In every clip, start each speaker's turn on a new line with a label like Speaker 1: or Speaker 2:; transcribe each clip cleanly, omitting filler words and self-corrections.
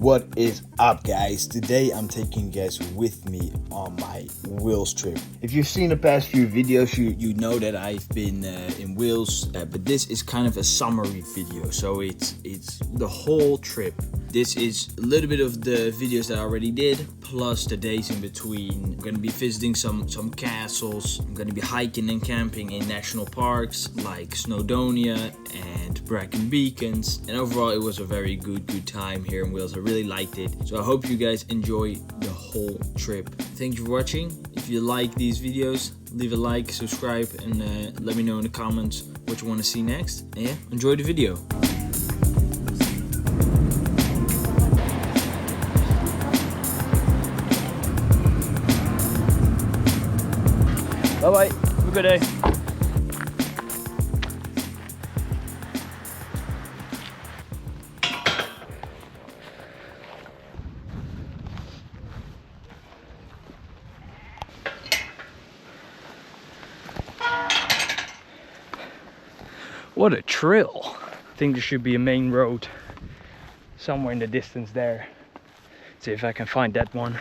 Speaker 1: What is up, guys? Today I'm taking you guys with me on my Wales trip. If you've seen the past few videos, you know that I've been in Wales, but this is kind of a summary video, so it's the whole trip. This is a little bit of the videos that I already did, plus the days in between. I'm gonna be visiting some castles. I'm gonna be hiking and camping in national parks like Snowdonia and Brecon Beacons. And overall, it was a very good time here in Wales. I really liked it. So I hope you guys enjoy the whole trip. Thank you for watching. If you like these videos, leave a like, subscribe, and let me know in the comments what you want to see next. And yeah, enjoy the video. Bye-bye. Have a good day. What a trill. I think there should be a main road somewhere in the distance there. See if I can find that one.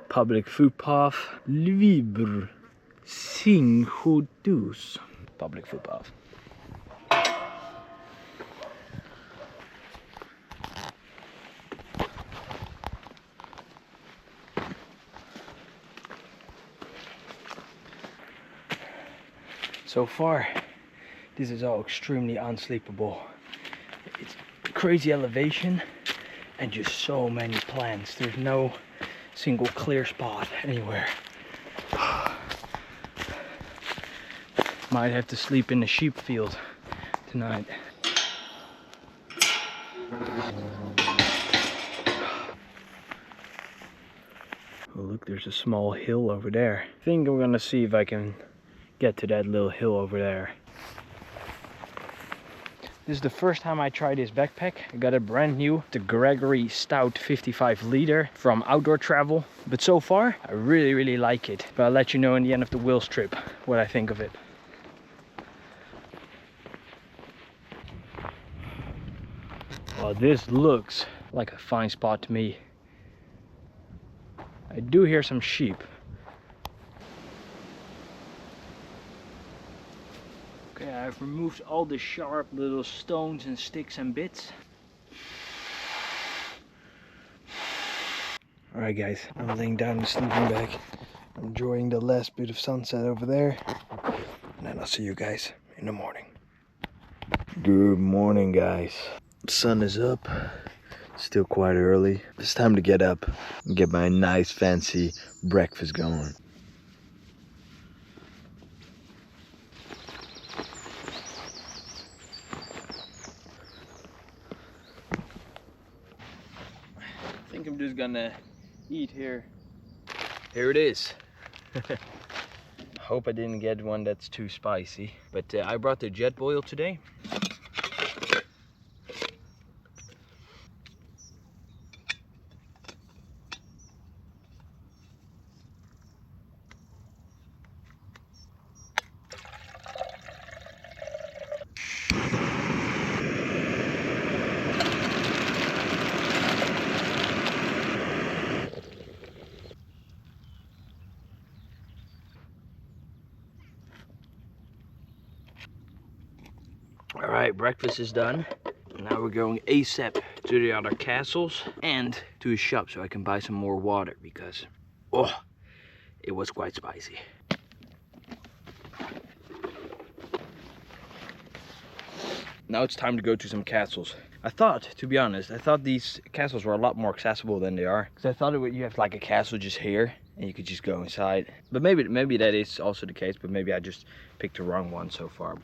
Speaker 1: Public footpath, libre, singodus. Public footpath. So far, this is all extremely unsleepable. It's crazy elevation and just so many plants. There's no single clear spot anywhere. Might have to sleep in the sheep field tonight. Oh, look, there's a small hill over there. I think I'm gonna see if I can get to that little hill over there. This is the first time I tried this backpack. I got it brand new, the Gregory Stout 55 liter from Outdoor Travel. But so far, I really like it. But I'll let you know in the end of the Wales trip what I think of it. Well, this looks like a fine spot to me. I do hear some sheep. Okay, I've removed all the sharp little stones and sticks and bits. Alright guys, I'm laying down in the sleeping bag. I'm enjoying the last bit of sunset over there. And then I'll see you guys in the morning. Good morning, guys. Sun is up. Still quite early. It's time to get up and get my nice fancy breakfast going. I think I'm just gonna eat here. Here it is. Hope I didn't get one that's too spicy, but I brought the jet boil today. Alright, breakfast is done. Now we're going ASAP to the other castles and to a shop so I can buy some more water because, oh, it was quite spicy. Now it's time to go to some castles. I thought, to be honest, these castles were a lot more accessible than they are. Because I thought you have like a castle just here and you could just go inside. But maybe that is also the case, but maybe I just picked the wrong one so far.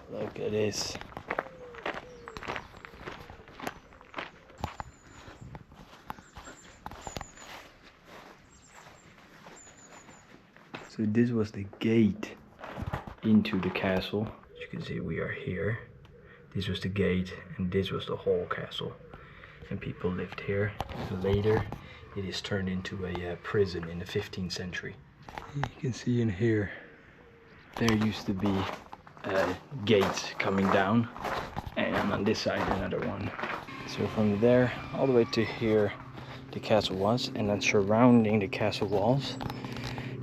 Speaker 1: Look at this. So this was the gate into the castle. As you can see, we are here. This was the gate and this was the whole castle. And people lived here. Later it is turned into a prison in the 15th century. You can see in here, there used to be gates coming down, and on this side another one. So from there all the way to here the castle was, and then surrounding the castle walls,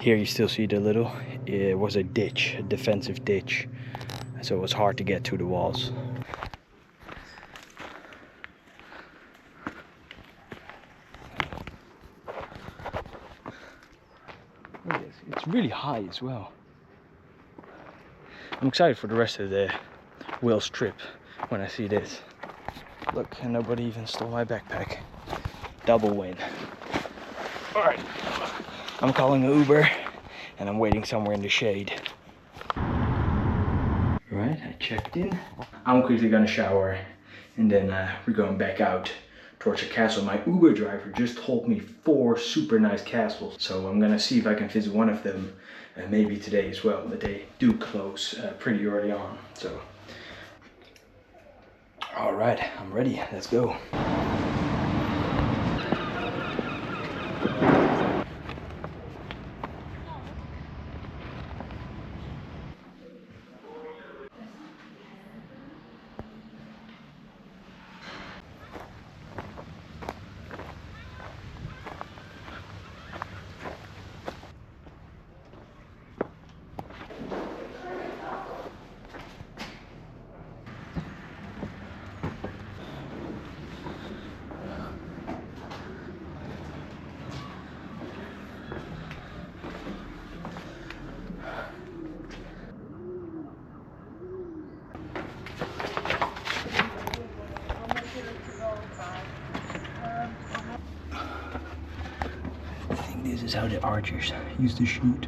Speaker 1: here you still see the little, it was a ditch, a defensive ditch, so it was hard to get to the walls. Look at this, it's really high as well. I'm excited for the rest of the Wales trip when I see this. Look, and nobody even stole my backpack. Double win. Alright, I'm calling an Uber and I'm waiting somewhere in the shade. Right, I checked in. I'm quickly gonna shower and then we're going back out towards the castle. My Uber driver just told me 4 super nice castles, so I'm gonna see if I can visit one of them maybe today as well, but they do close pretty early on. So all right, I'm ready, let's go. This is how the archers used to shoot.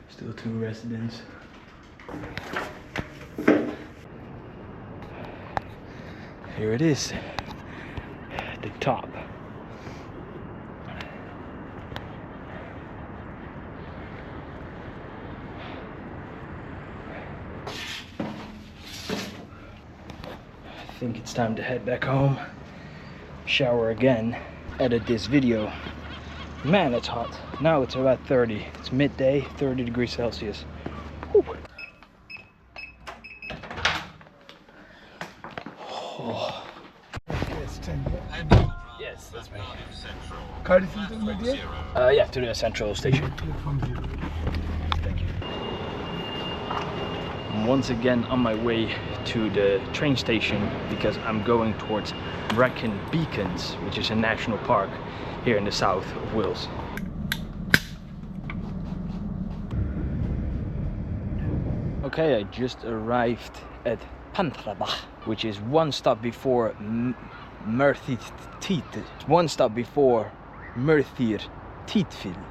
Speaker 1: Still 2 residents. Here it is, the top. I think it's time to head back home, shower again, edit this video. Man, it's hot. Now it's about 30. It's midday, 30 degrees Celsius. Whew. Oh. Yes, that's me. Yeah, to the central station. Thank you. I'm once again on my way to the train station because I'm going towards Brecon Beacons, which is a national park here in the south of Wales. Okay, I just arrived at Pantrabach, which is 1 stop before Merthyr Tydfil,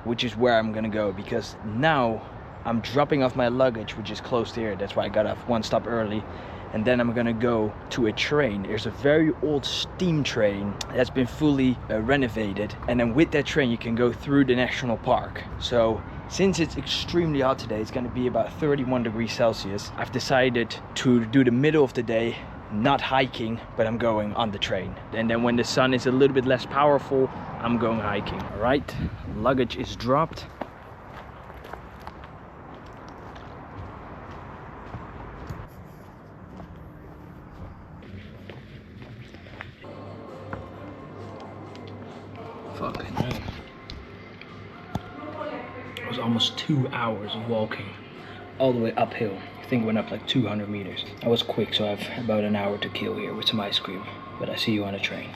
Speaker 1: which is where I'm gonna go, because now I'm dropping off my luggage, which is close to here. That's why I got off 1 stop early. And then I'm gonna go to a train. There's a very old steam train that's been fully renovated. And then with that train, you can go through the national park. So since it's extremely hot today, it's gonna be about 31 degrees Celsius. I've decided to do the middle of the day, not hiking, but I'm going on the train. And then when the sun is a little bit less powerful, I'm going hiking. All right, luggage is dropped. Fucking hell. It was almost 2 hours of walking all the way uphill. I think it went up like 200 meters. I was quick, so I have about an hour to kill here with some ice cream. But I see you on a train.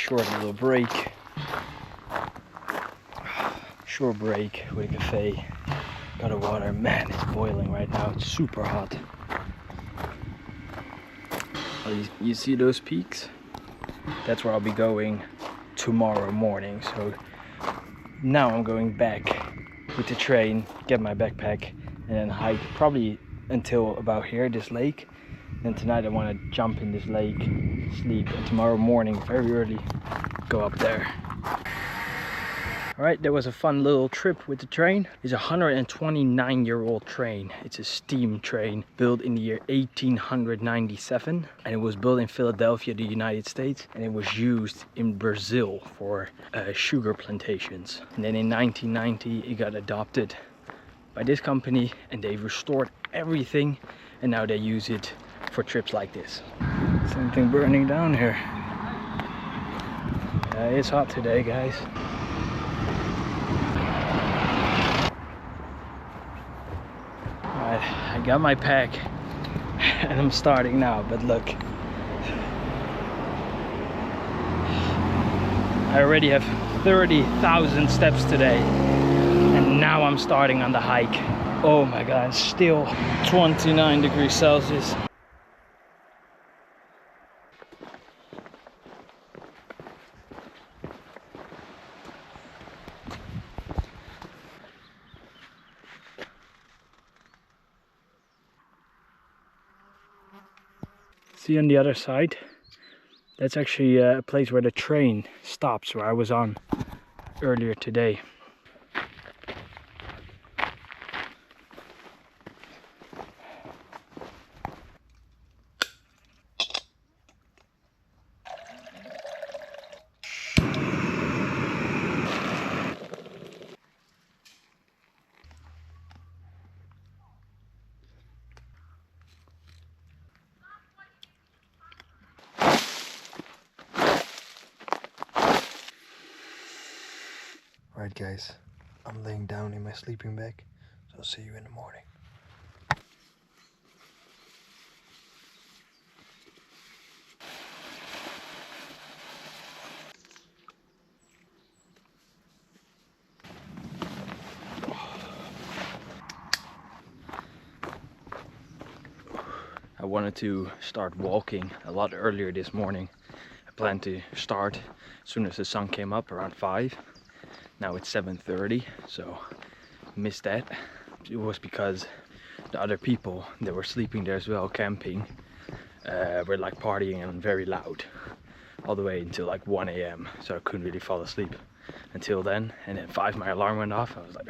Speaker 2: short little break. Short break with a cafe. Got a water. Man, it's boiling right now. It's super hot. Oh, you see those peaks? That's where I'll be going tomorrow morning. So now I'm going back with the train, get my backpack, and then hike probably until about here, this lake. And tonight I want to jump in this lake, sleep, and tomorrow morning, very early, go up there. Alright, that was a fun little trip with the train. It's a 129-year-old train. It's a steam train built in the year 1897, and it was built in Philadelphia, the United States, and it was used in Brazil for sugar plantations. And then in 1990 it got adopted by this company, and they restored everything, and now they use it for trips like this. Something burning down here. It's hot today, guys. I got my pack and I'm starting now, but look, I already have 30,000 steps today, and now I'm starting on the hike. Oh my god, it's still 29 degrees Celsius. See on the other side, that's actually a place where the train stops, where I was on earlier today. Alright guys, I'm laying down in my sleeping bag, so I'll see you in the morning. I wanted to start walking a lot earlier this morning. I planned to start as soon as the sun came up around 5. Now it's 7:30, so missed that. It was because the other people that were sleeping there as well, camping, were like partying and very loud all the way until like 1 AM, so I couldn't really fall asleep until then. And then 5 my alarm went off. I was like,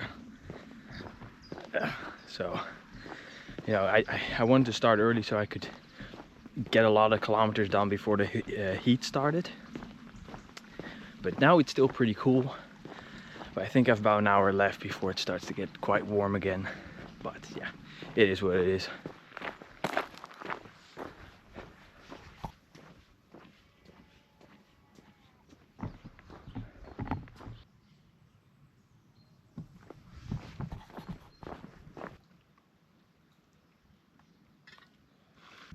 Speaker 2: so you know, I wanted to start early so I could get a lot of kilometers done before the heat started. But now it's still pretty cool. But I think I have about an hour left before it starts to get quite warm again. But yeah, it is what it is.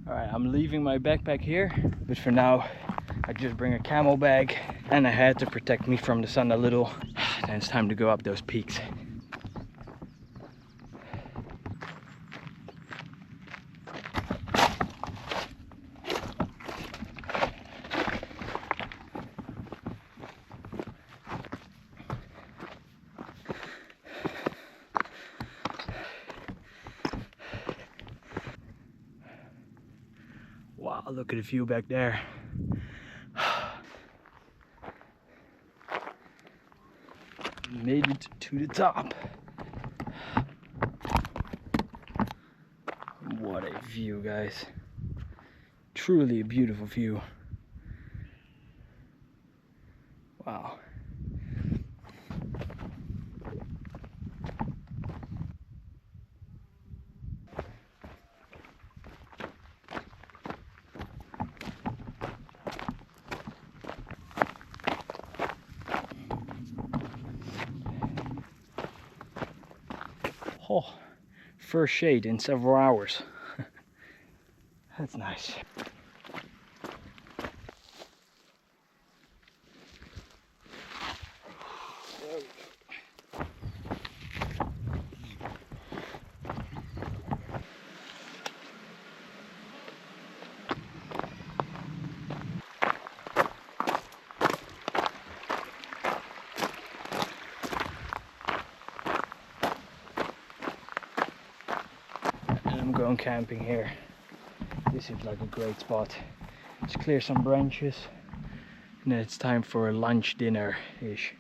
Speaker 2: Alright, I'm leaving my backpack here, but for now I just bring a camel bag and a hat to protect me from the sun a little. Then it's time to go up those peaks. Wow, look at the view back there. Made it to the top. What a view, guys. Truly a beautiful view. Wow. Oh, first shade in several hours. That's nice. I'm going camping here. This seems like a great spot. Let's clear some branches and then it's time for lunch, dinner-ish.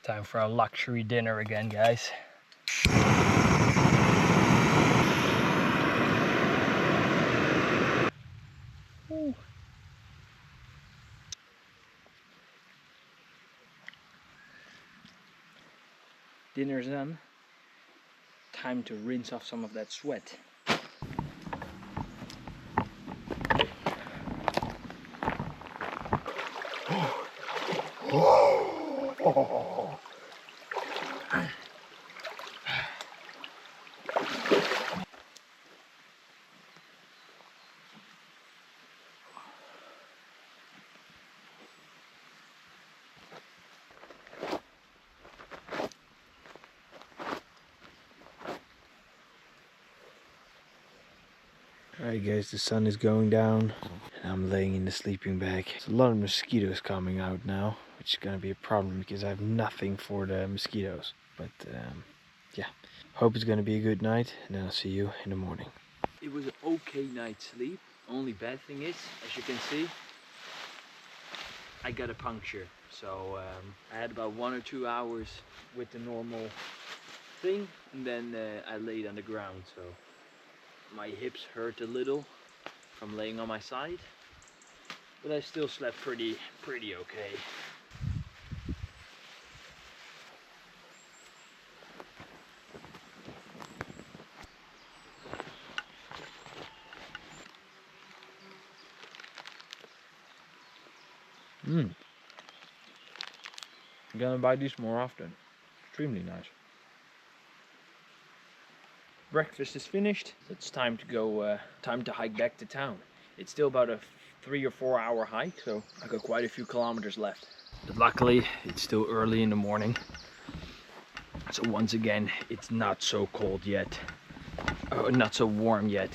Speaker 2: Time for a luxury dinner again, guys. Ooh. Dinner's done. Time to rinse off some of that sweat. Alright guys, the sun is going down and I'm laying in the sleeping bag. There's a lot of mosquitoes coming out now, which is going to be a problem because I have nothing for the mosquitoes. But yeah, hope it's going to be a good night and then I'll see you in the morning. It was an okay night's sleep. Only bad thing is, as you can see, I got a puncture. So I had about 1 or 2 hours with the normal thing and then I laid on the ground. So my hips hurt a little from laying on my side, but I still slept pretty okay. I'm gonna buy these more often. Extremely nice. Breakfast is finished. It's time to go. Time to hike back to town. It's still about a 3 or 4 hour hike, so I got quite a few kilometers left. But luckily, it's still early in the morning. So once again, it's not so cold yet. Oh, not so warm yet.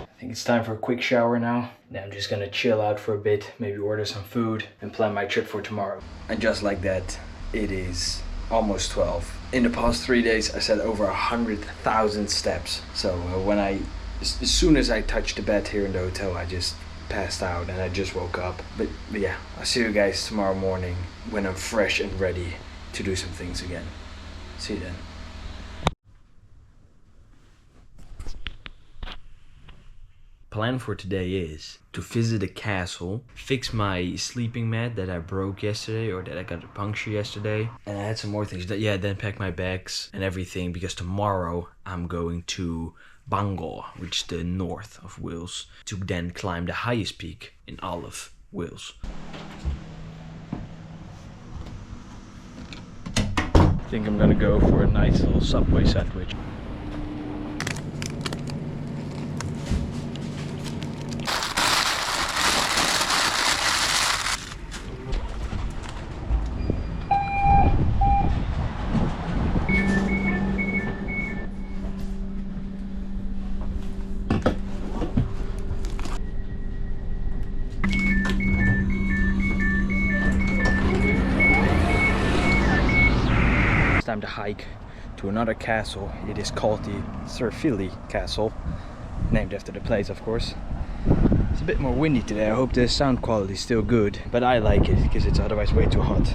Speaker 2: I think it's time for a quick shower now. Then I'm just gonna chill out for a bit, maybe order some food and plan my trip for tomorrow. And just like that, it is almost 12. In the past 3 days, I said over 100,000 steps. So as soon as I touched the bed here in the hotel, I just passed out and I just woke up. But yeah, I'll see you guys tomorrow morning when I'm fresh and ready to do some things again. See you then. Plan for today is to visit a castle, fix my sleeping mat that I broke yesterday or that I got a puncture yesterday, and I had some more things. Then pack my bags and everything because tomorrow I'm going to Bangor, which is the north of Wales, to then climb the highest peak in all of Wales. I think I'm gonna go for a nice little Subway sandwich. Time to hike to another castle. It is called the Caerphilly Castle, named after the place, of course. It's a bit more windy today. I hope the sound quality is still good, but I like it because it's otherwise way too hot.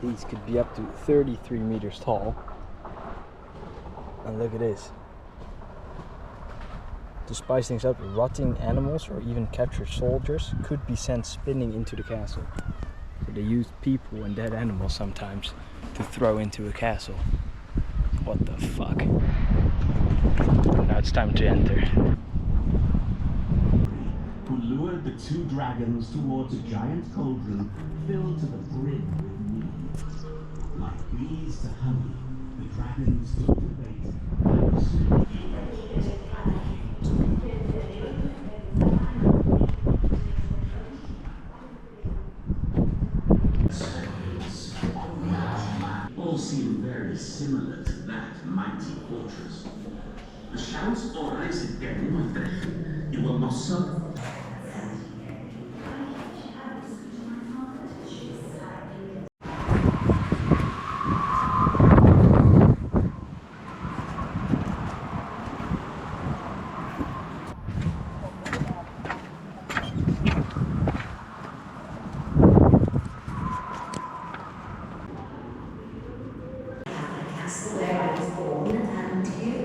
Speaker 2: These could be up to 33 meters tall. And look at this. To spice things up, rotting animals or even captured soldiers could be sent spinning into the castle. So they use people and dead animals sometimes to throw into a castle. What the fuck? Now it's time to enter.
Speaker 3: Who lured the two dragons towards a giant cauldron filled to the brim with mead. Like bees to honey, the dragons took the bait and soon all seem very similar to that mighty fortress. Schaust eure Residenten heute über Wasser.
Speaker 4: Where I was born and you.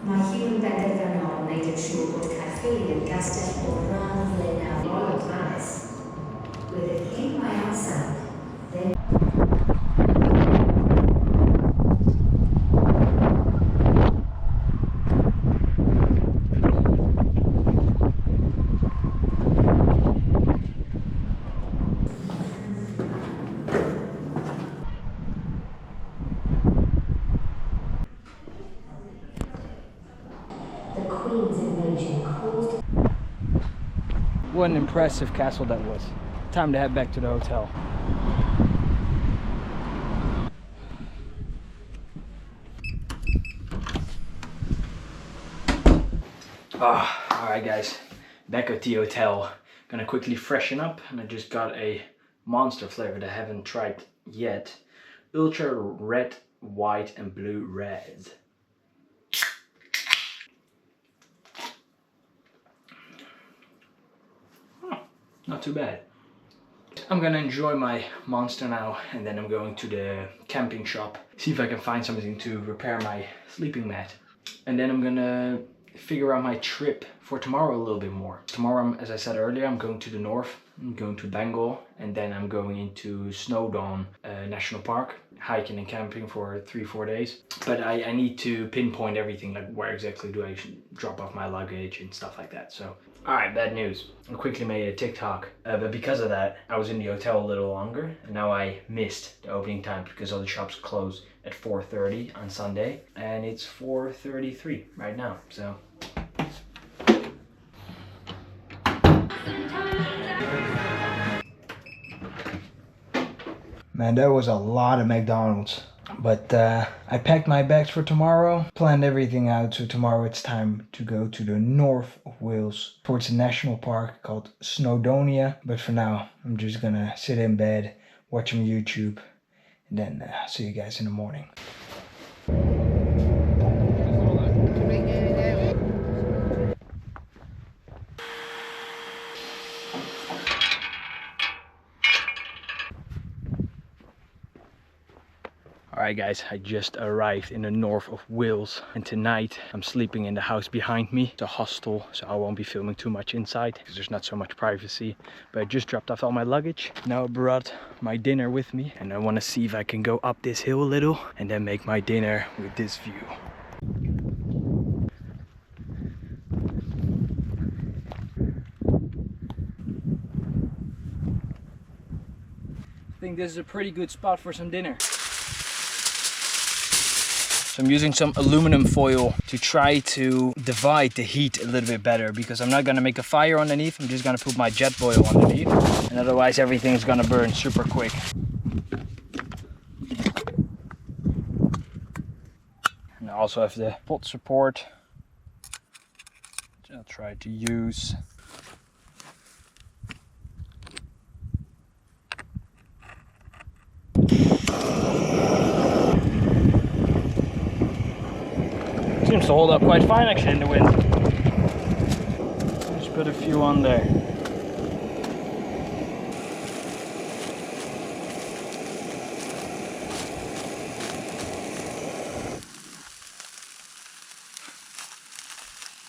Speaker 4: My human-bended Vernon made a true good Caerphilly and Gastet or Ranvlin now royal palace. With a king by our side, then Queen's invasion caused.
Speaker 2: What an impressive castle that was. Time to head back to the hotel. Alright guys, back at the hotel. Gonna quickly freshen up, and I just got a monster flavor that I haven't tried yet. Ultra red, white and blue red. Not too bad. I'm gonna enjoy my monster now, and then I'm going to the camping shop, see if I can find something to repair my sleeping mat. And then I'm gonna figure out my trip for tomorrow a little bit more. Tomorrow, as I said earlier, I'm going to the north. I'm going to Bengal, and then I'm going into Snowdon National Park, hiking and camping for 3-4 days. But I need to pinpoint everything, like where exactly do I drop off my luggage and stuff like that. So, alright, bad news. I quickly made a TikTok, but because of that, I was in the hotel a little longer, and now I missed the opening time because all the shops close at 4:30 on Sunday, and it's 4:33 right now, so. Man, that was a lot of McDonald's. But I packed my bags for tomorrow, planned everything out, so tomorrow it's time to go to the north of Wales towards a national park called Snowdonia. But for now, I'm just gonna sit in bed, watch some YouTube, and then see you guys in the morning. Alright guys, I just arrived in the north of Wales, and tonight I'm sleeping in the house behind me. It's a hostel, so I won't be filming too much inside because there's not so much privacy. But I just dropped off all my luggage. Now I brought my dinner with me, and I want to see if I can go up this hill a little and then make my dinner with this view. I think this is a pretty good spot for some dinner. So I'm using some aluminum foil to try to divide the heat a little bit better, because I'm not gonna make a fire underneath. I'm just gonna put my jet boil underneath, and otherwise everything is gonna burn super quick. And I also have the pot support, which I'll try to use. Seems to hold up quite fine actually in the wind. Just put a few on there.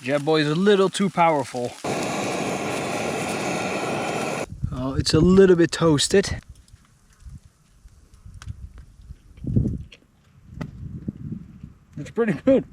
Speaker 2: Jetboy is a little too powerful. Oh, it's a little bit toasted. It's pretty good.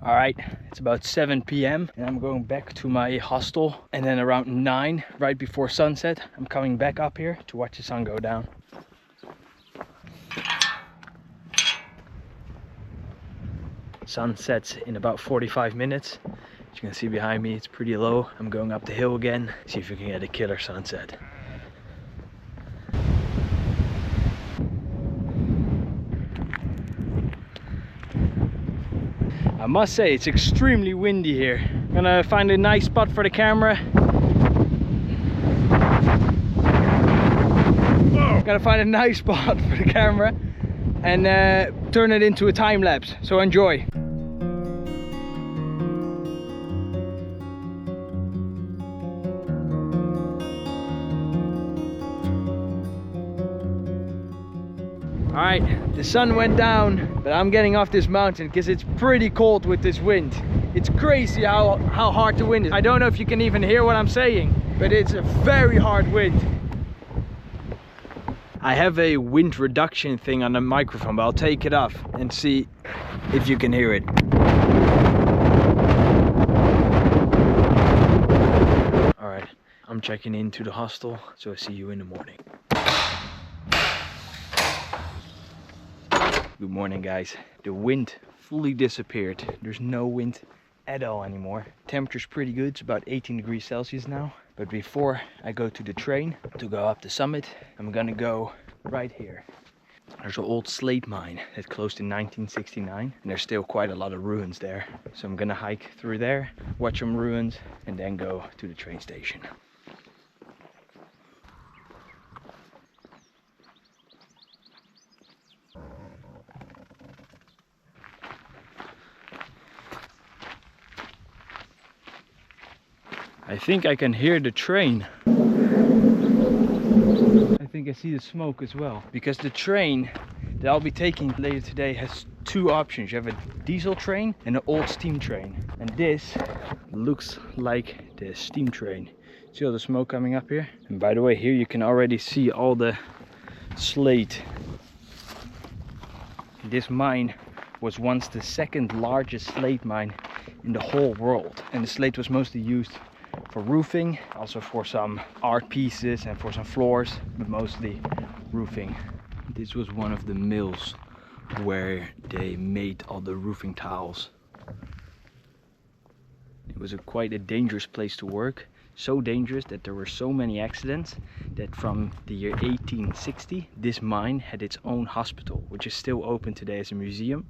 Speaker 2: All right, it's about 7 p.m. and I'm going back to my hostel, and then around 9, right before sunset, I'm coming back up here to watch the sun go down. Sun sets in about 45 minutes. As you can see behind me, it's pretty low. I'm going up the hill again, see if we can get a killer sunset. I must say, it's extremely windy here. I'm gonna find a nice spot for the camera. Gotta find a nice spot for the camera and turn it into a time lapse. So enjoy. Alright, the sun went down, but I'm getting off this mountain because it's pretty cold with this wind. It's crazy how hard the wind is. I don't know if you can even hear what I'm saying, but it's a very hard wind. I have a wind reduction thing on the microphone, but I'll take it off and see if you can hear it. Alright, I'm checking into the hostel, so I see you in the morning. Good morning, guys. The wind fully disappeared. There's no wind at all anymore. Temperature's pretty good. It's about 18 degrees Celsius now. But before I go to the train to go up the summit, I'm gonna go right here. There's an old Slate mine that closed in 1969, and there's still quite a lot of ruins there. So I'm gonna hike through there, watch some ruins, and then go to the train station. I think I can hear the train. I think I see the smoke as well. Because the train that I'll be taking later today has two options. You have a diesel train and an old steam train. And this looks like the steam train. See all the smoke coming up here? And by the way, here you can already see all the slate. This mine was once the second largest slate mine in the whole world. And the slate was mostly used for roofing, also for some art pieces and for some floors, but mostly roofing. This was one of the mills where they made all the roofing tiles. It was quite a dangerous place to work, so dangerous that there were so many accidents that from the year 1860 this mine had its own hospital, which is still open today as a museum.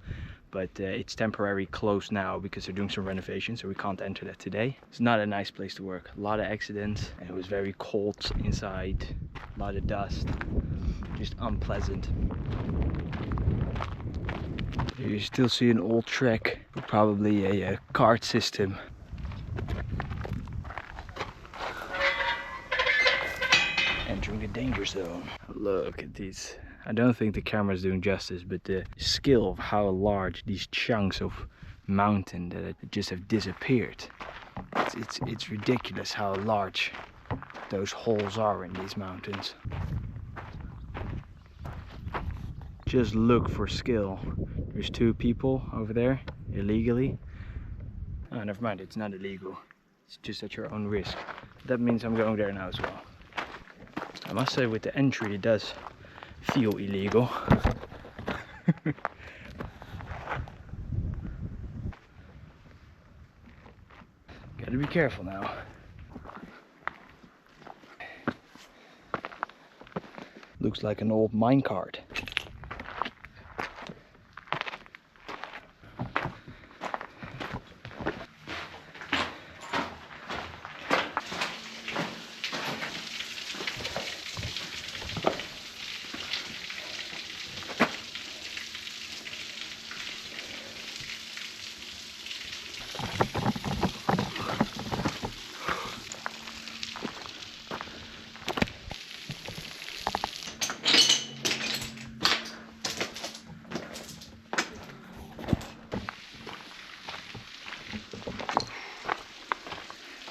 Speaker 2: But it's temporarily closed now because they're doing some renovations, so we can't enter that today. It's not a nice place to work. A lot of accidents, and it was very cold inside. A lot of dust. Just unpleasant. Here you still see an old track, probably a cart system. Entering the danger zone. Look at these. I don't think the camera is doing justice, but the skill of how large these chunks of mountain that just have disappeared. It's ridiculous how large those holes are in these mountains. Just look for skill. There's two people over there illegally. Oh, never mind, it's not illegal. It's just at your own risk. That means I'm going there now as well. I must say, with the entry it does feel illegal. Gotta be careful now. Looks like an old minecart.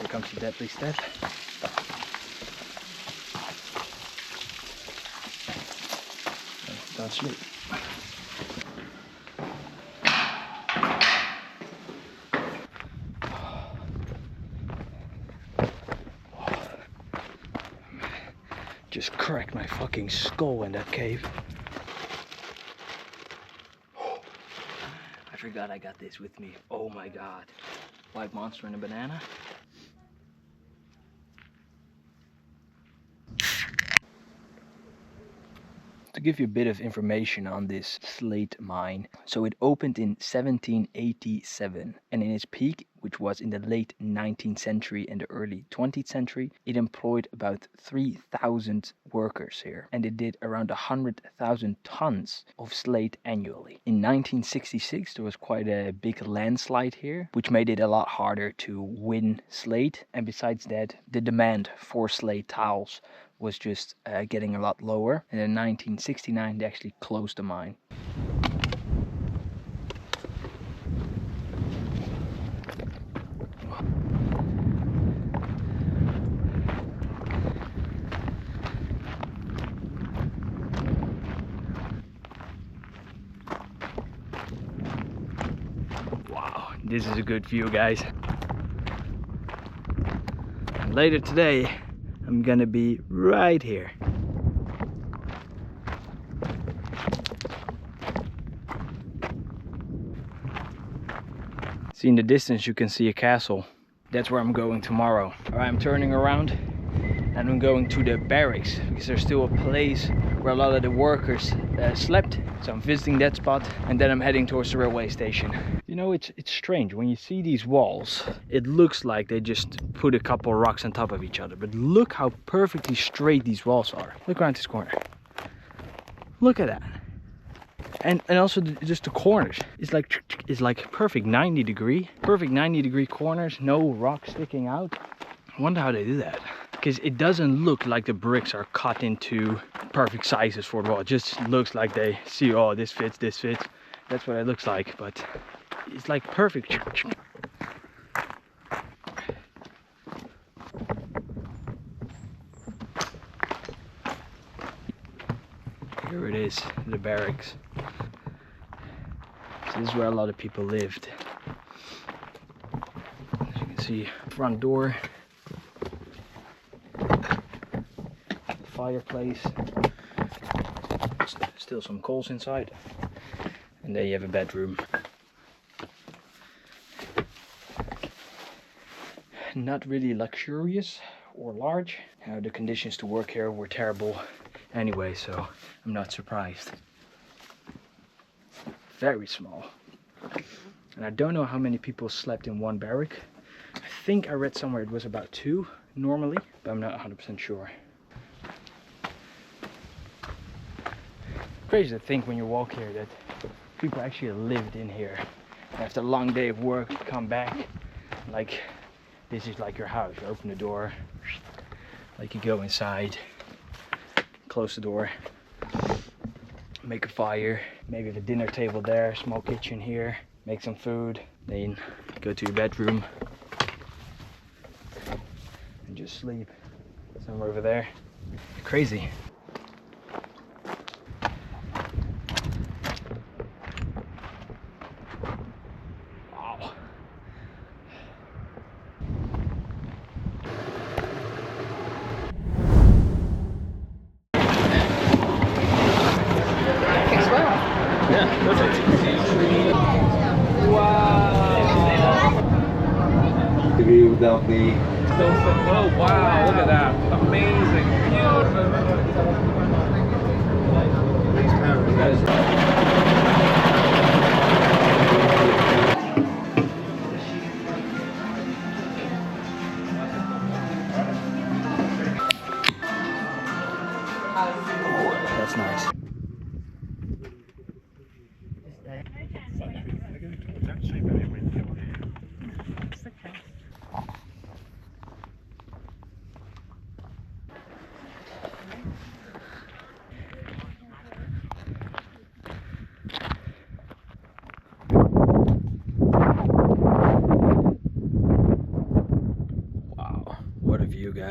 Speaker 2: Here comes the deadly step. Don't sleep. Just cracked my fucking skull in that cave. I forgot I got this with me. Oh my god. White monster and a banana. To give you a bit of information on this Slate mine. So it opened in 1787, and in its peak, which was in the late 19th century and the early 20th century, it employed about 3,000 workers here, and it did around 100,000 tons of slate annually. In 1966 there was quite a big landslide here, which made it a lot harder to win slate, and besides that the demand for slate tiles was just getting a lot lower, and in 1969 they actually closed the mine. Wow, this is a good view, guys. And later today I'm gonna be right here. See, in the distance you can see a castle. That's where I'm going tomorrow. Alright, I'm turning around and I'm going to the barracks, because there's still a place where a lot of the workers slept. So I'm visiting that spot, and then I'm heading towards the railway station. You know, it's strange when you see these walls. It looks like they just put a couple rocks on top of each other, but look how perfectly straight these walls are. Look around this corner. Look at that. And also just the corners. It's like perfect 90 degree corners, no rocks sticking out. I wonder how they do that. Because it doesn't look like the bricks are cut into perfect sizes for the wall. It just looks like they see, oh, this fits, this fits. That's what it looks like, but it's like perfect. Here it is, the barracks. So this is where a lot of people lived. As you can see, front door. Fireplace, still some coals inside, and there you have a bedroom. Not really luxurious or large. The conditions to work here were terrible anyway, so I'm not surprised. Very small. And I don't know how many people slept in one barrack. I think I read somewhere it was about 2 normally, but I'm not 100% sure. Crazy to think when you walk here that people actually lived in here. After a long day of work, you come back, like this is like your house. You open the door, like you go inside, close the door, make a fire, maybe have a dinner table there, small kitchen here, make some food, then go to your bedroom and just sleep somewhere over there. Crazy.
Speaker 5: Without the
Speaker 6: oh wow, look at that. Amazing.
Speaker 2: That's nice.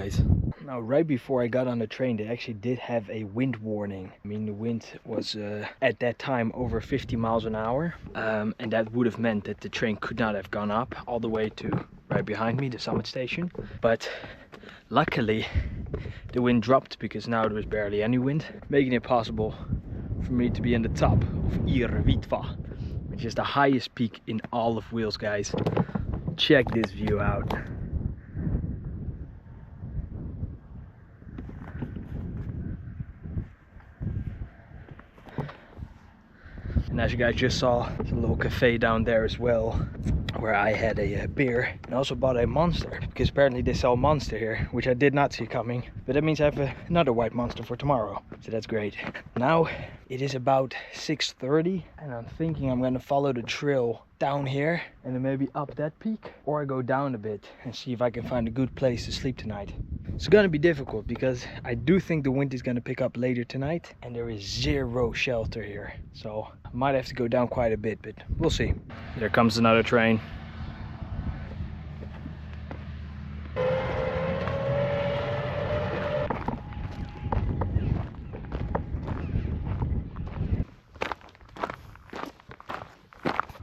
Speaker 2: guys. Now, right before I got on the train, they actually did have a wind warning. I mean, the wind was at that time over 50 miles an hour. And that would have meant that the train could not have gone up all the way to right behind me, the summit station. But luckily, the wind dropped because now there was barely any wind, making it possible for me to be on the top of Irvitva, which is the highest peak in all of Wales, guys. Check this view out. And as you guys just saw, there's a little cafe down there as well, where I had a beer and also bought a Monster, because apparently they sell Monster here, which I did not see coming. But that means I have another white Monster for tomorrow, so that's great. Now it is about 6:30 and I'm thinking I'm gonna follow the trail down here and then maybe up that peak, or I go down a bit and see if I can find a good place to sleep tonight. It's gonna be difficult because I do think the wind is gonna pick up later tonight and there is zero shelter here, so I might have to go down quite a bit, but we'll see. There comes another train.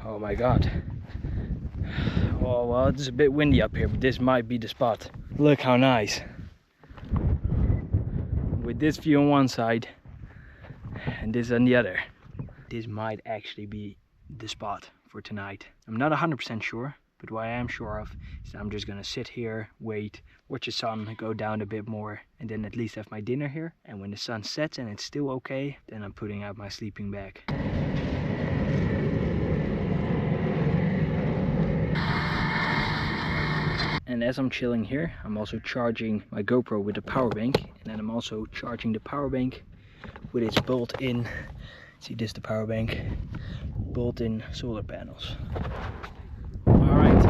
Speaker 2: Oh my god. Oh well, it's a bit windy up here, but this might be the spot. Look how nice. With this view on one side and this on the other. This might actually be the spot for tonight. I'm not 100% sure, but what I am sure of is that I'm just gonna sit here, wait, watch the sun go down a bit more, and then at least have my dinner here. And when the sun sets and it's still okay, then I'm putting out my sleeping bag. And as I'm chilling here, I'm also charging my GoPro with a power bank, and then I'm also charging the power bank with its built-in, see this, the power bank, built-in solar panels. Alright,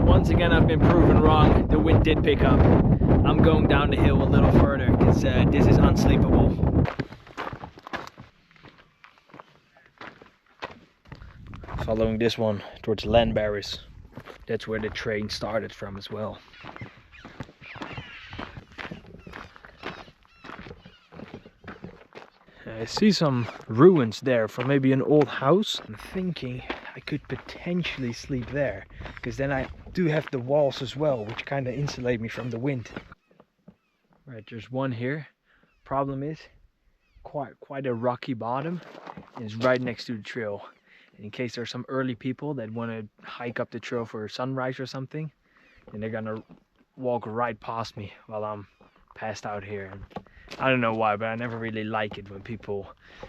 Speaker 2: once again I've been proven wrong. The wind did pick up. I'm going down the hill a little further because this is unsleepable. Following this one towards Llanberis. That's where the train started from as well. I see some ruins there from maybe an old house. I'm thinking I could potentially sleep there, because then I do have the walls as well, which kind of insulate me from the wind. Right, there's one here. Problem is quite a rocky bottom, and it's right next to the trail. In case there's some early people that want to hike up the trail for sunrise or something, and they're gonna walk right past me while I'm passed out here. And I don't know why, but I never really like it when people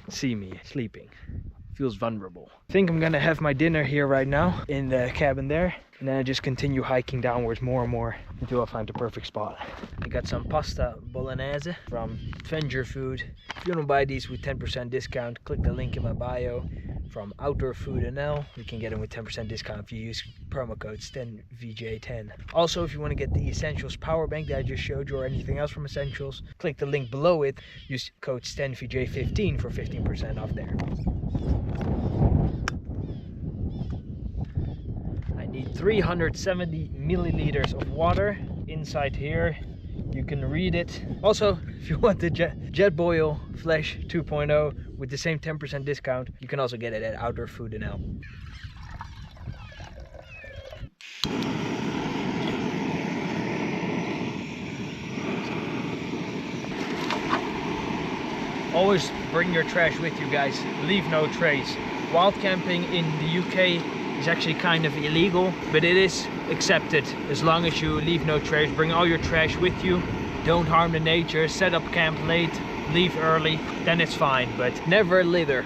Speaker 2: see me sleeping. It feels vulnerable. I think I'm gonna have my dinner here right now in the cabin there, and then I just continue hiking downwards more and more until I find the perfect spot. I got some pasta bolognese from Avenger Food. If you want to buy these with 10% discount, click the link in my bio. From Outdoor Food NL, you can get them with 10% discount if you use promo code STENVJ10. Also, if you want to get the Essentials power bank that I just showed you, or anything else from Essentials, click the link below it. Use code STENVJ15 for 15% off there. I need 370 milliliters of water inside here. You can read it. Also, if you want the Jetboil Flesh 2.0 with the same 10% discount, you can also get it at Outdoor Food NL. Always bring your trash with you, guys. Leave no trace. Wild camping in the UK is actually kind of illegal, but it is accepted as long as you leave no trash. Bring all your trash with you. Don't harm the nature. Set up camp late. Leave early. Then it's fine, but never litter.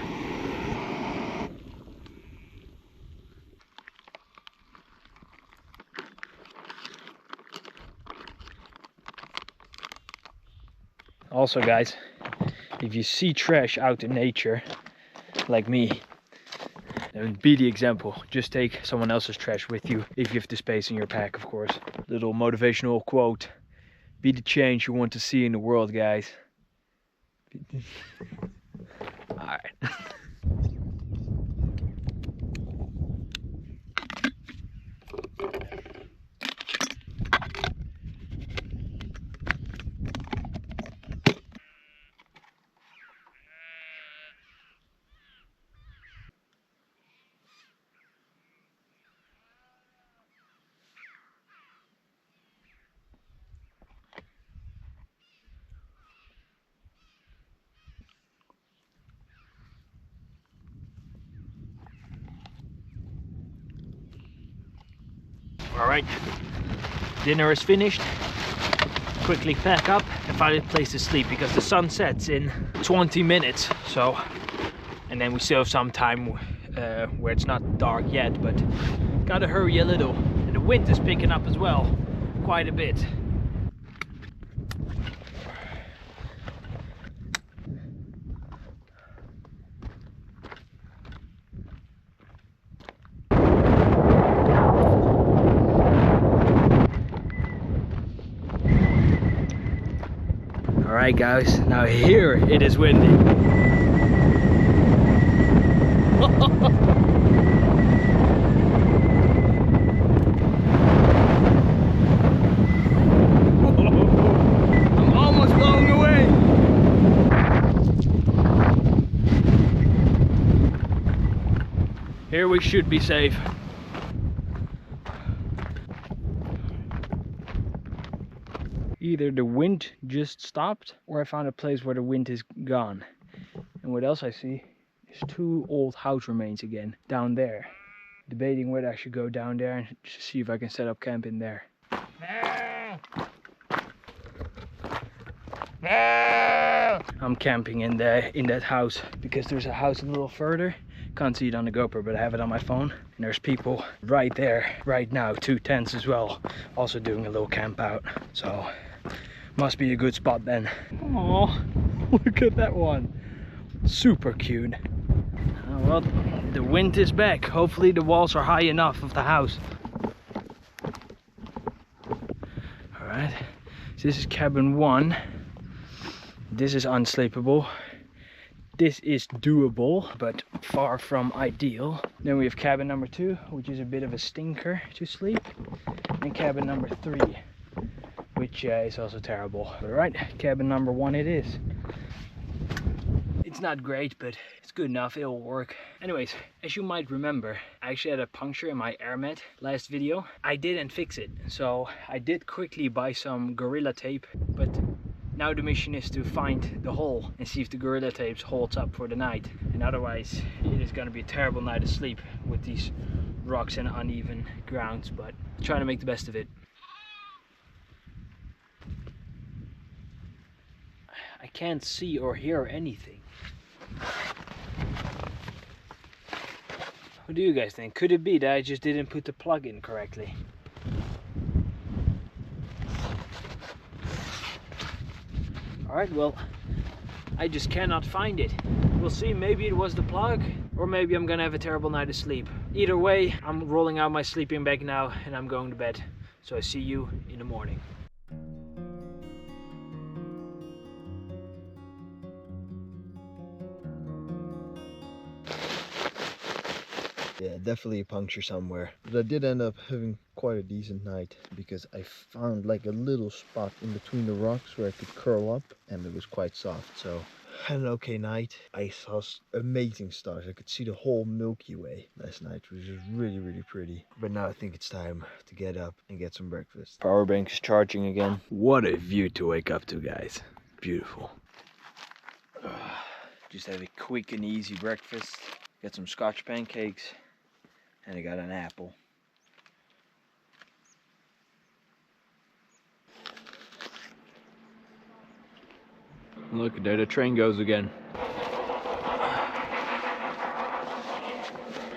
Speaker 2: Also, guys, if you see trash out in nature, like me, be the example. Just take someone else's trash with you if you have the space in your pack, of course. Little motivational quote. Be the change you want to see in the world, guys. Alright. All right, dinner is finished. Quickly pack up and find a place to sleep because the sun sets in 20 minutes. So, and then we still have some time where it's not dark yet, but gotta hurry a little. And the wind is picking up as well, quite a bit. Alright guys, now here it is windy. I'm almost blown away. Here we should be safe. Either the wind just stopped or I found a place where the wind is gone. And what else I see is 2 old house remains again down there. Debating whether I should go down there and just see if I can set up camp in there. I'm camping in that house because there's a house a little further. Can't see it on the GoPro, but I have it on my phone. And there's people right there right now, 2 tents as well, also doing a little camp out. So must be a good spot then. Oh, look at that one. Super cute. Well, the wind is back. Hopefully the walls are high enough of the house. Alright, so this is cabin 1. This is unsleepable. This is doable, but far from ideal. Then we have cabin number 2, which is a bit of a stinker to sleep. And cabin number 3, which is also terrible. Alright, cabin number 1 it is. It's not great, but it's good enough, it'll work. Anyways, as you might remember, I actually had a puncture in my air mat last video. I didn't fix it, so I did quickly buy some Gorilla Tape, but now the mission is to find the hole and see if the Gorilla Tape holds up for the night. And otherwise, it is gonna be a terrible night of sleep with these rocks and uneven grounds, but trying to make the best of it. I can't see or hear anything. What do you guys think? Could it be that I just didn't put the plug in correctly? Alright, well, I just cannot find it. We'll see, maybe it was the plug, or maybe I'm gonna have a terrible night of sleep. Either way, I'm rolling out my sleeping bag now and I'm going to bed. So I see you in the morning.
Speaker 1: Yeah, definitely a puncture somewhere. But I did end up having quite a decent night because I found like a little spot in between the rocks where I could curl up and it was quite soft. So I had an okay night. I saw amazing stars. I could see the whole Milky Way last night, which was really, really pretty. But now I think it's time to get up and get some breakfast. Power bank is charging again. What a view to wake up to, guys. Beautiful. Just have a quick and easy breakfast. Got some Scotch pancakes. And I got an apple. Look, there the train goes again.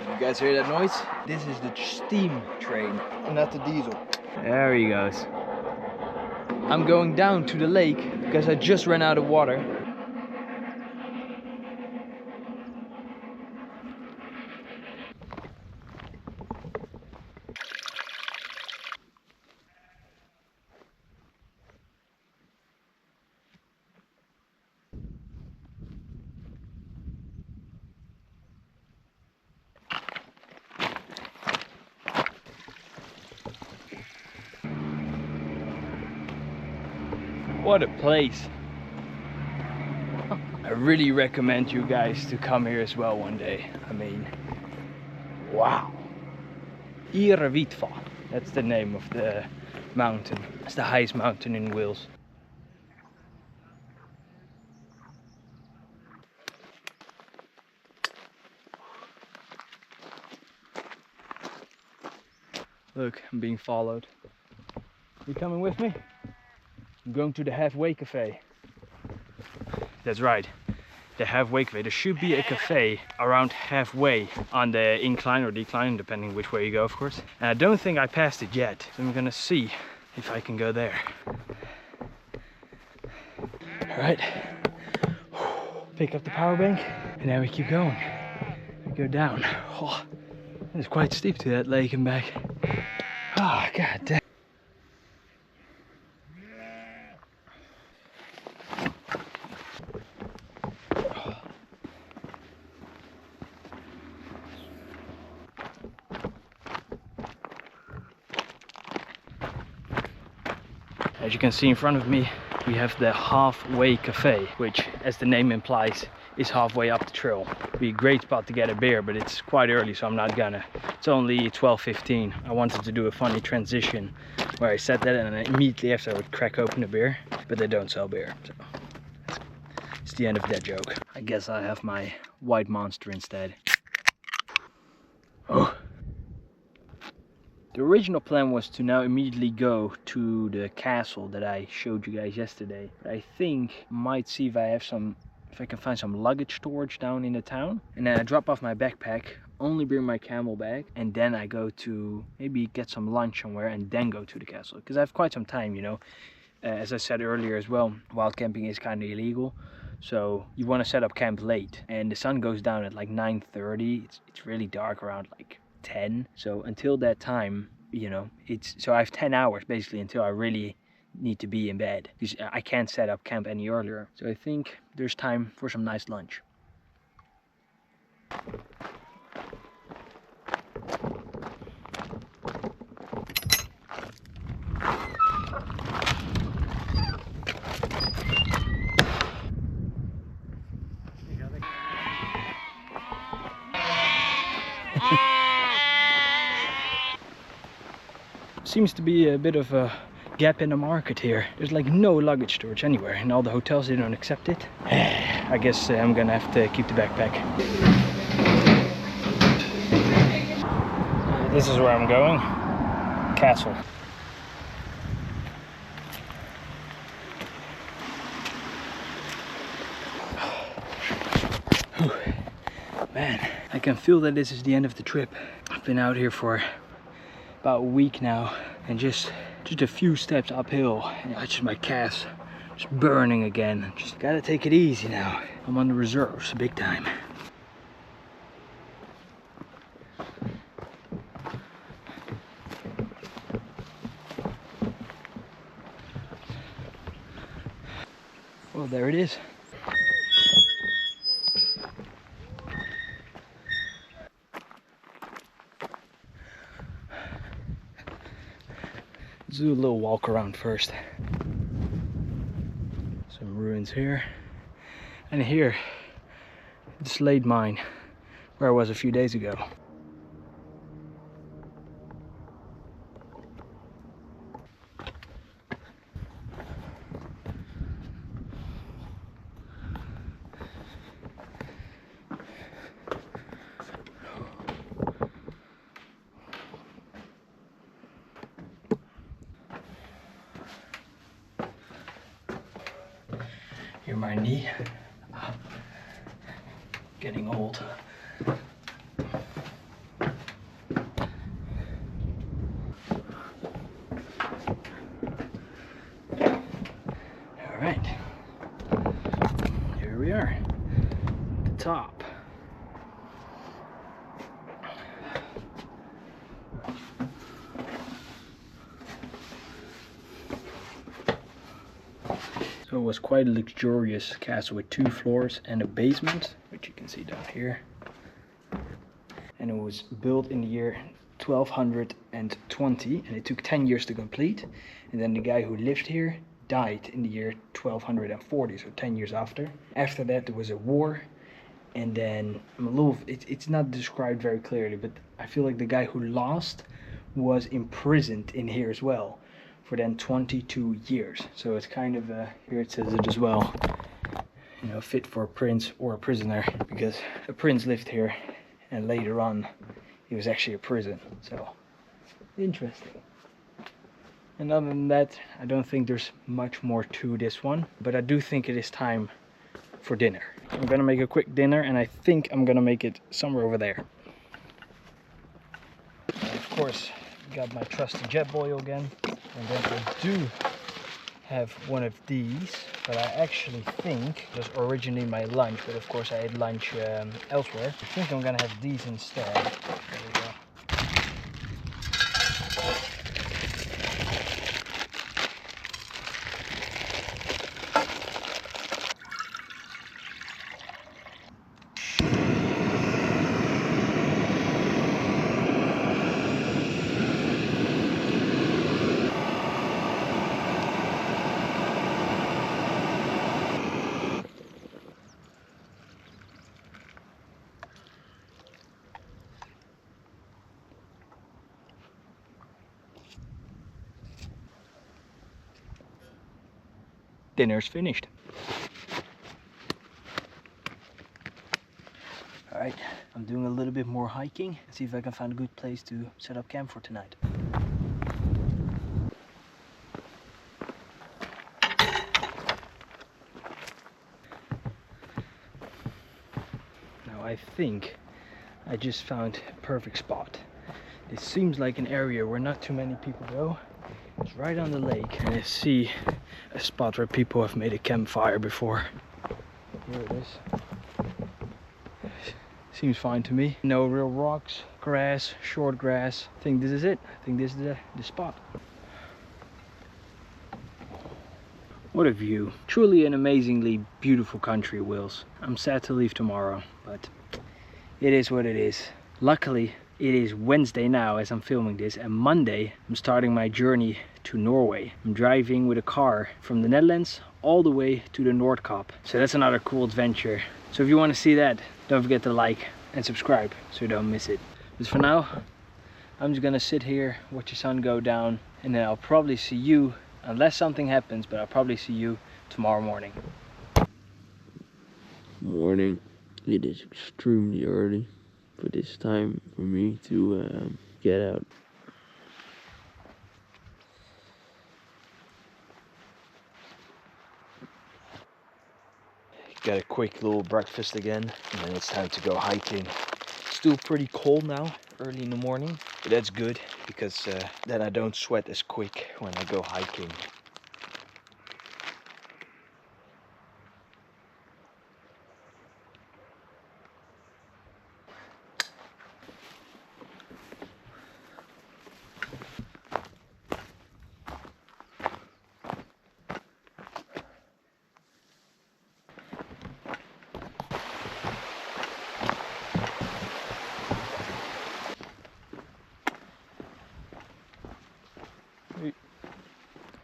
Speaker 1: You guys hear that noise? This is the steam train and not the diesel. There he goes. I'm going down to the lake because I just ran out of water. What a place. I really recommend you guys to come here as well one day. I mean, wow. Caerphilly, that's the name of the mountain. It's the highest mountain in Wales.
Speaker 2: Look, I'm being followed. You coming with me? I'm going to the halfway cafe. That's right, the halfway cafe. There should be a cafe around halfway on the incline or decline, depending which way you go, of course. And I don't think I passed it yet, so I'm gonna see if I can go there. All right, pick up the power bank, and now we keep going. We go down. Oh, it's quite steep to that lake and back. Oh, god damn. As you can see in front of me, we have the halfway cafe, which, as the name implies, is halfway up the trail. Be a great spot to get a beer, but it's quite early, so I'm not gonna. It's only 12:15. I wanted to do a funny transition where I said that, and then immediately after I would crack open a beer, but they don't sell beer, so it's the end of that joke. I guess I have my white monster instead. Oh. The original plan was to now immediately go to the castle that I showed you guys yesterday. But I think I might see if I can find some luggage storage down in the town. And then I drop off my backpack, only bring my camel bag, and then I go to maybe get some lunch somewhere and then go to the castle. Because I have quite some time, you know. As I said earlier as well, wild camping is kind of illegal. So you want to set up camp late. And the sun goes down at like 9:30. It's really dark around like 10. So until that time, you know, so I have 10 hours basically until I really need to be in bed, because I can't set up camp any earlier. So I think there's time for some nice lunch. Seems to be a bit of a gap in the market here. There's like no luggage storage anywhere, and all the hotels, they don't accept it. I guess I'm gonna have to keep the backpack. This is where I'm going. Castle. Man, I can feel that this is the end of the trip. I've been out here for about a week now, and just a few steps uphill, and just my calves just burning again. Just gotta take it easy now. I'm on the reserves big time. Well, there it is. Let's do a little walk around first. Some ruins here. And here, the Slate mine, where I was a few days ago. Here my knee, getting old. All right, here we are, at the top. So it was quite a luxurious castle with 2 floors and a basement, which you can see down here. And it was built in the year 1220, and it took 10 years to complete. And then the guy who lived here died in the year 1240, so 10 years after. After that there was a war, and then it's not described very clearly, but I feel like the guy who lost was imprisoned in here as well for then 22 years. So it's kind of, here it says it as well, you know, fit for a prince or a prisoner, because a prince lived here and later on he was actually a prison. So Interesting. And other than that, I don't think there's much more to this one, but I do think it is time for dinner. I'm gonna make a quick dinner, and I think I'm gonna make it somewhere over there. And of course, got my trusty jet boil again, and then I do have one of these, but I actually think it was originally my lunch, but of course I ate lunch elsewhere. I think I'm gonna have these instead. There we go. Dinner's finished. Alright, I'm doing a little bit more hiking. See if I can find a good place to set up camp for tonight. Now I think I just found a perfect spot. This seems like an area where not too many people go. It's right on the lake, and I see a spot where people have made a campfire before. Here it is. Seems fine to me. No real rocks, grass, short grass. I think this is it. I think this is the spot. What a view. Truly an amazingly beautiful country, Wales. I'm sad to leave tomorrow, but it is what it is. Luckily, it is Wednesday now as I'm filming this, and Monday I'm starting my journey to Norway. I'm driving with a car from the Netherlands all the way to the North Cape. So that's another cool adventure. So if you want to see that, don't forget to like and subscribe so you don't miss it. But for now, I'm just gonna sit here, watch the sun go down, and then I'll probably see you, unless something happens, but I'll probably see you tomorrow morning.
Speaker 7: Morning. It is extremely early for this time for me to get out.
Speaker 2: Got a quick little breakfast again, and then it's time to go hiking. Still pretty cold now, early in the morning, but that's good because then I don't sweat as quick when I go hiking.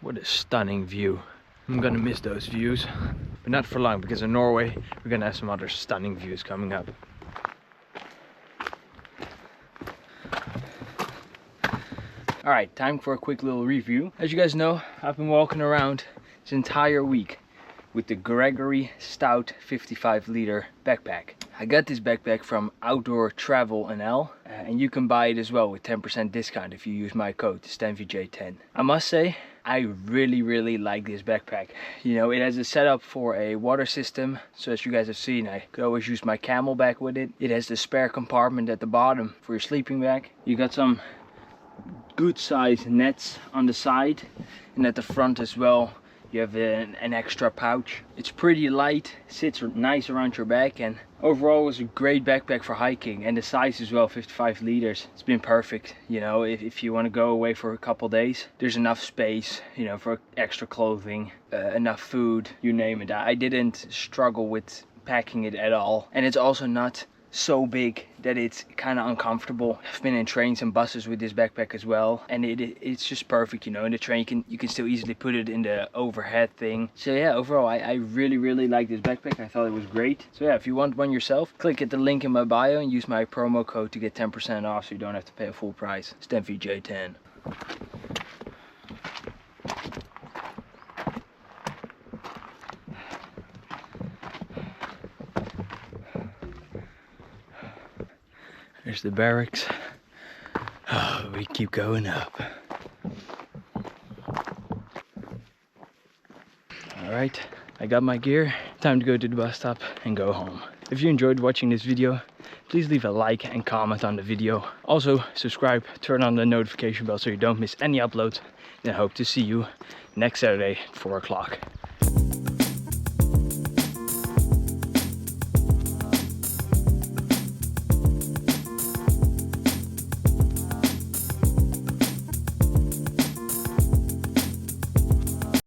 Speaker 2: What a stunning view. I'm gonna miss those views, but not for long, because in Norway we're gonna have some other stunning views coming up. Alright, time for a quick little review. As you guys know, I've been walking around this entire week with the Gregory Stout 55-liter backpack. I got this backpack from Outdoor Travel NL, and you can buy it as well with 10% discount if you use my code SNTIALS10. I must say, I really like this backpack. You know, it has a setup for a water system, so as you guys have seen, I could always use my camelback with it. It has the spare compartment at the bottom for your sleeping bag. You got some good size nets on the side, and at the front as well you have an extra pouch. It's pretty light, sits nice around your back, and overall it was a great backpack for hiking. And the size as well, 55 liters. It's been perfect. You know, if you want to go away for a couple days, there's enough space, you know, for extra clothing, enough food, you name it. I didn't struggle with packing it at all, and it's also not so big that it's kind of uncomfortable. I've been in trains and buses with this backpack as well, and it's just perfect. You know, in the train you can still easily put it in the overhead thing. So yeah, overall I really like this backpack. I thought it was great. So yeah, if you want one yourself, click at the link in my bio and use my promo code to get 10% off, so you don't have to pay a full price. SNTIALS10. There's the barracks. Oh, we keep going up. Alright, I got my gear. Time to go to the bus stop and go home. If you enjoyed watching this video, please leave a like and comment on the video. Also, subscribe, turn on the notification bell so you don't miss any uploads. And I hope to see you next Saturday at 4 o'clock.